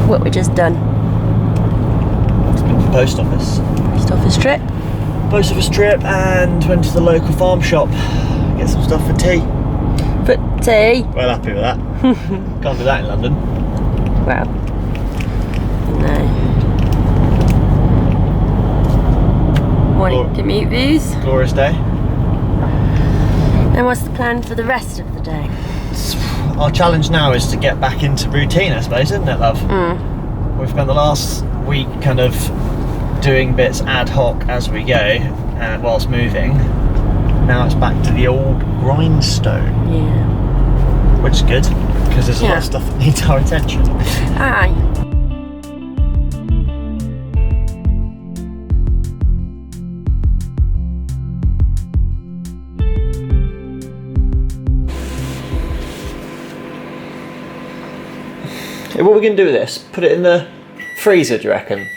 What we just done? It's been to the post office. Post office trip. Post office trip, and went to the local farm shop. Get some stuff for tea. For tea. Well happy with that. Can't do that in London. Well, no. Morning commute views. Glorious day. And what's the plan for the rest of the day? Our challenge now is to get back into routine, I suppose, isn't it, love? We've spent the last week kind of doing bits ad hoc as we go, whilst moving. Now it's back to the old grindstone. Yeah. Which is good, because there's a lot of stuff that needs our attention. Aye. What are we going to do with this? Put it in the freezer, do you reckon?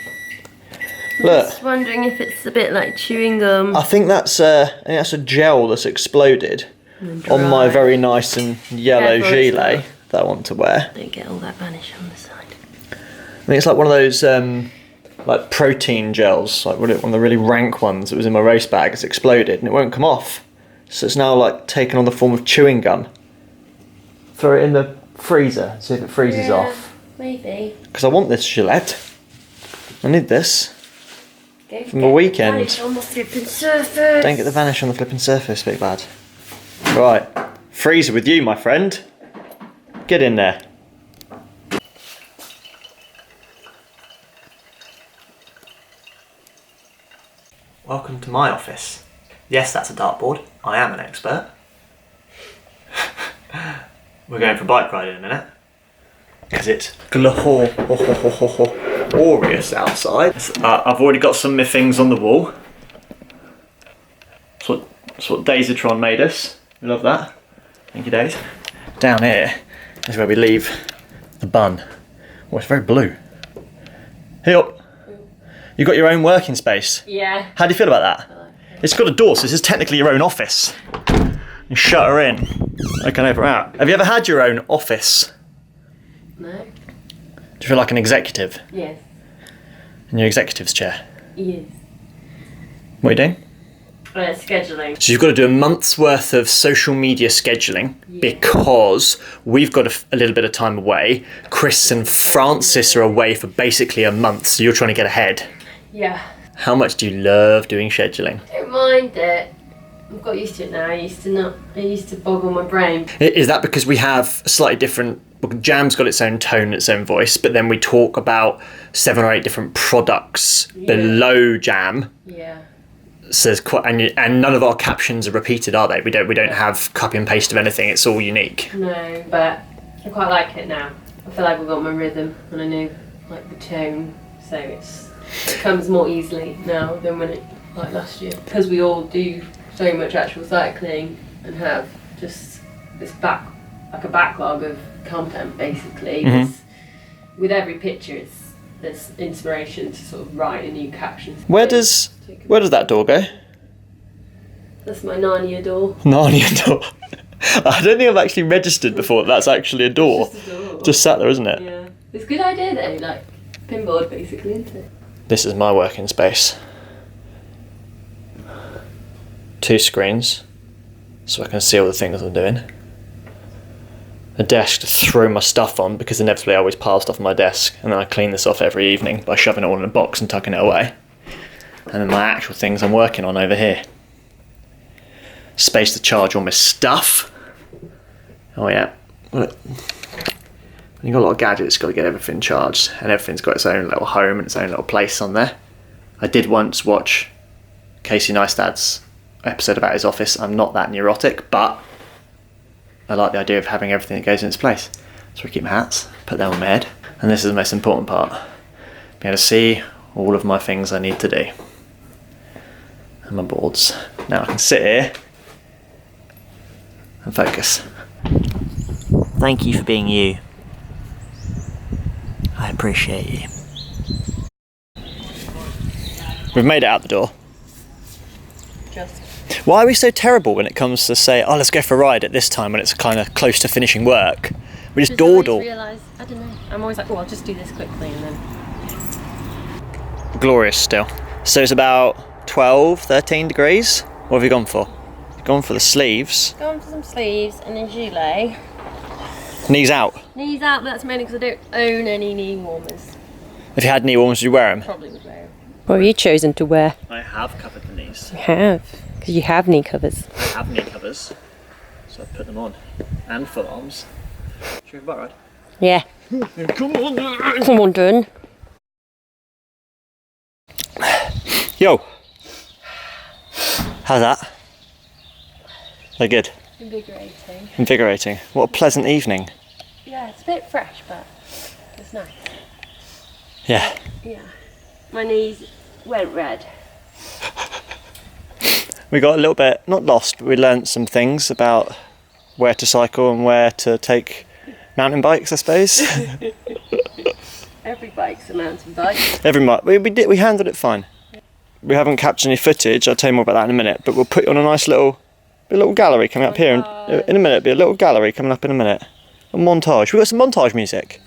Look. Just wondering if it's a bit like chewing gum. I think that's a gel that's exploded on my very nice and yellow gilet that I want to wear. Don't get all that vanish on the side. I think it's like one of those like protein gels, like one of the really rank ones that was in my race bag. It's exploded and it won't come off. So it's now like taken on the form of chewing gum. Throw it in the freezer, see if it freezes off. Maybe. Because I want this Gillette. I need this. From the weekend. Vanish on the flipping surface. Don't get the vanish on the flipping surface, big bad. Right, freezer with you, my friend. Get in there. Welcome to my office. Yes, that's a dartboard. I am an expert. We're going for a bike ride in a minute. Because it's glorious outside. I've already got some of my things on the wall. That's what Daisatron made us. We love that. Thank you, Daisy. Down here is where we leave the bun. Oh, it's very blue. Hey up. You've got your own working space. Yeah. How do you feel about that? I like it. It's got a door, so this is technically your own office. You shut her in. I can open her out. Have you ever had your own office? No. Do you feel like an executive? Yes. In your executive's chair? Yes. What are you doing? Scheduling. So you've got to do a month's worth of social media scheduling because we've got a little bit of time away. Chris and Francis are away for basically a month, so you're trying to get ahead. Yeah. How much do you love doing scheduling? Don't mind it. I've got used to it now. I used to boggle my brain. Is that because we have a slightly different... Jam's got its own tone, its own voice, but then we talk about 7 or 8 different products below Jam. Yeah. So there's quite, and none of our captions are repeated, are they? We don't have copy and paste of anything. It's all unique. No, but I quite like it now. I feel like we've got my rhythm, and I know like the tone, so it comes more easily now than when it like last year. Because we all do so much actual cycling and have just this like a backlog of content basically. With every picture, there's inspiration to sort of write a new caption. Where does that door go? That's my Narnia door. Narnia door. I don't think I've actually registered before that's actually a door. Just a door. Just sat there, isn't it? Yeah. It's a good idea though, like pinboard basically, isn't it? This is my working space. 2 screens, so I can see all the things I'm doing. A desk to throw my stuff on, because inevitably I always pile stuff on my desk, and then I clean this off every evening by shoving it all in a box and tucking it away. And then my actual things I'm working on over here. Space to charge all my stuff. Oh yeah. When you've got a lot of gadgets, you've got to get everything charged, and everything's got its own little home and its own little place on there. I did once watch Casey Neistat's episode about his office. I'm not that neurotic, but I like the idea of having everything that goes in its place. So I keep my hats, put them on my head, and this is the most important part. Be able to see all of my things I need to do. And my boards. Now I can sit here and focus. Thank you for being you. I appreciate you. We've made it out the door. Just. Why are we so terrible when it comes to say, oh, let's go for a ride at this time when it's kind of close to finishing work? We just dawdle. I don't know. I'm always like, oh, I'll just do this quickly and then. Glorious still. So it's about 12, 13 degrees. What have you gone for? You've gone for the sleeves. Going for some sleeves and a gilet. Knees out. Knees out, but that's mainly because I don't own any knee warmers. If you had knee warmers, would you wear them? Probably would wear them. What have you chosen to wear? I have covered the knees. You have, because you have knee covers. I have knee covers, so I put them on. And forearms. Should we have a bike ride? Yeah. Come on, Come on, Dun. Yo. How's that? They're good. Invigorating. Invigorating. What a pleasant evening. Yeah, it's a bit fresh, but it's nice. Yeah. Yeah. My knees went red. We got a little bit, not lost, but we learnt some things about where to cycle and where to take mountain bikes, I suppose. Every bike's a mountain bike. We handled it fine. We haven't captured any footage, I'll tell you more about that in a minute, but we'll put you on a nice little gallery coming up here in a minute. Be a little gallery coming up in a minute. A montage. We've got some montage music.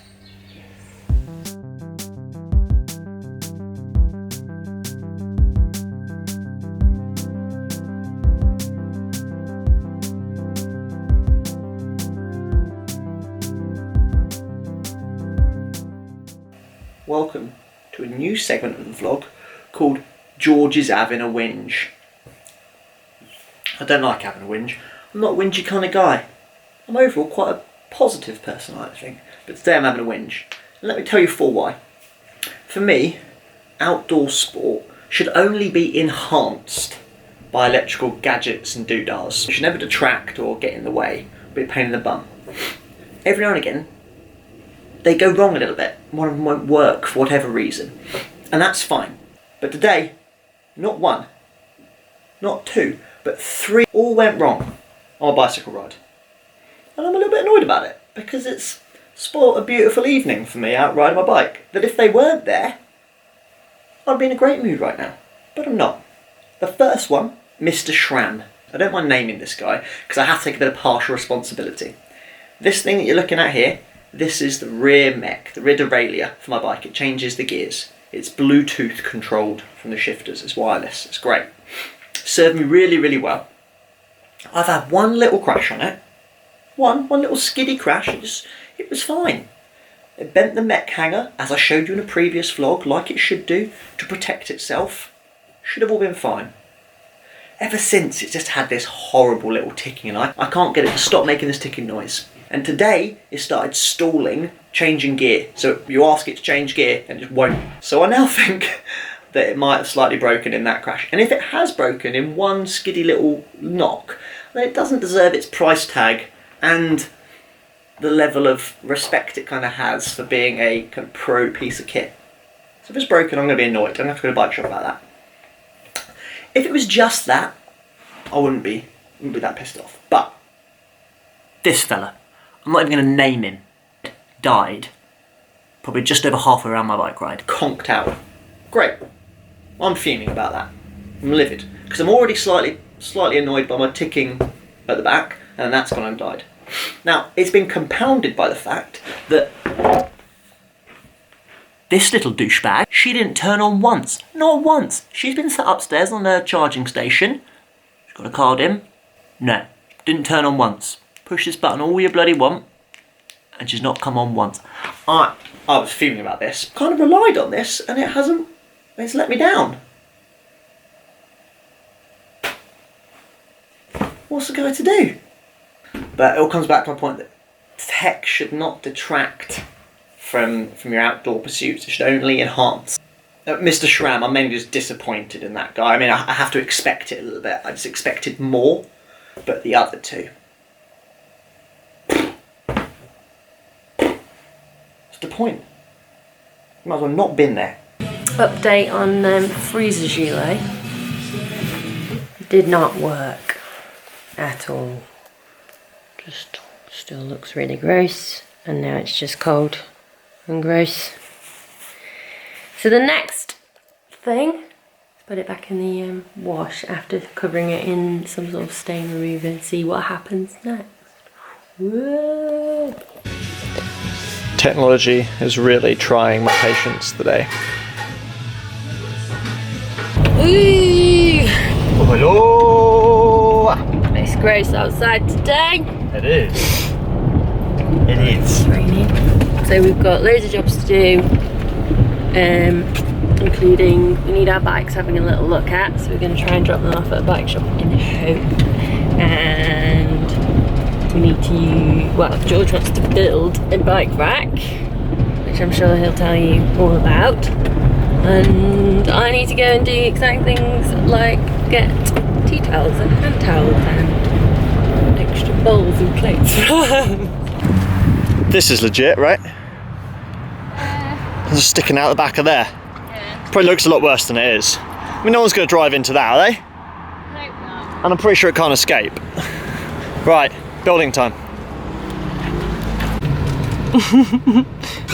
Welcome to a new segment of the vlog called George is having a whinge. I don't like having a whinge. I'm not a whingy kind of guy. I'm overall quite a positive person, I think. But today I'm having a whinge. And let me tell you why. For me, outdoor sport should only be enhanced by electrical gadgets and doodahs. It should never detract or get in the way, be a pain in the bum. Every now and again, they go wrong a little bit. One of them won't work for whatever reason. And that's fine. But today, not one, not two, but three all went wrong on a bicycle ride. And I'm a little bit annoyed about it because it's spoilt a beautiful evening for me out riding my bike. That if they weren't there, I'd be in a great mood right now. But I'm not. The first one, Mr. Schramm. I don't mind naming this guy because I have to take a bit of partial responsibility. This thing that you're looking at here, this is the rear mech, the rear derailleur for my bike. It changes the gears. It's Bluetooth controlled from the shifters. It's wireless. It's great. Served me really, really well. I've had one little crash on it. One little skiddy crash. It was fine. It bent the mech hanger, as I showed you in a previous vlog, like it should do, to protect itself. Should have all been fine. Ever since, it's just had this horrible little ticking, and I can't get it to stop making this ticking noise. And today, it started stalling, changing gear. So you ask it to change gear, and it just won't. So I now think that it might have slightly broken in that crash. And if it has broken in one skiddy little knock, then it doesn't deserve its price tag and the level of respect it kind of has for being a kind of pro piece of kit. So if it's broken, I'm going to be annoyed. I'm going to have to go to a bike shop about that. If it was just that, I wouldn't be that pissed off. But this fella, I'm not even going to name him, died probably just over halfway around my bike ride. Conked out. Great. I'm fuming about that. I'm livid. Because I'm already slightly annoyed by my ticking at the back, and that's gone and died. Now, it's been compounded by the fact that this little douchebag, she didn't turn on once. Not once. She's been sat upstairs on her charging station. She's got a card in. No. Didn't turn on once. Push this button all you bloody want, and she's not come on once. I was fuming about this. Kind of relied on this, and it hasn't. It's let me down. What's the guy to do? But it all comes back to my point that tech should not detract from your outdoor pursuits. It should only enhance. Mr. Schramm, I'm mainly just disappointed in that guy. I mean, I have to expect it a little bit. I just expected more, but the other two. What's the point? You might as well not been there. Update on freezer gilet. Did not work at all. Just still looks really gross, and now it's just cold and gross. So the next thing, put it back in the wash after covering it in some sort of stain remover and see what happens next. Whoa. Technology is really trying my patience today. Ooh, Oh, hello! it's gross outside today. It is. It is. It's raining. So we've got loads of jobs to do, including we need our bikes having a little look at, so we're going to try and drop them off at a bike shop in Hope. And we need to, well, George wants to build a bike rack, which I'm sure he'll tell you all about. And I need to go and do exciting things like get tea towels and hand towels and extra bowls and plates. This is legit, right? It's just sticking out the back of there. Yeah. Probably looks a lot worse than it is. I mean, no one's going to drive into that, are they? Hope not. And I'm pretty sure it can't escape. Right, building time.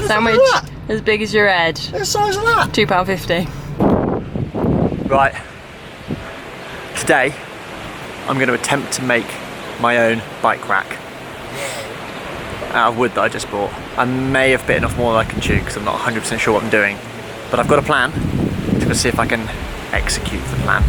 Sandwich as big as your head. What size of that? £2.50. Right. Today, I'm going to attempt to make my own bike rack out of wood that I just bought. I may have bitten off more than I can chew because I'm not 100% sure what I'm doing, but I've got a plan. I'm going to see if I can execute the plan.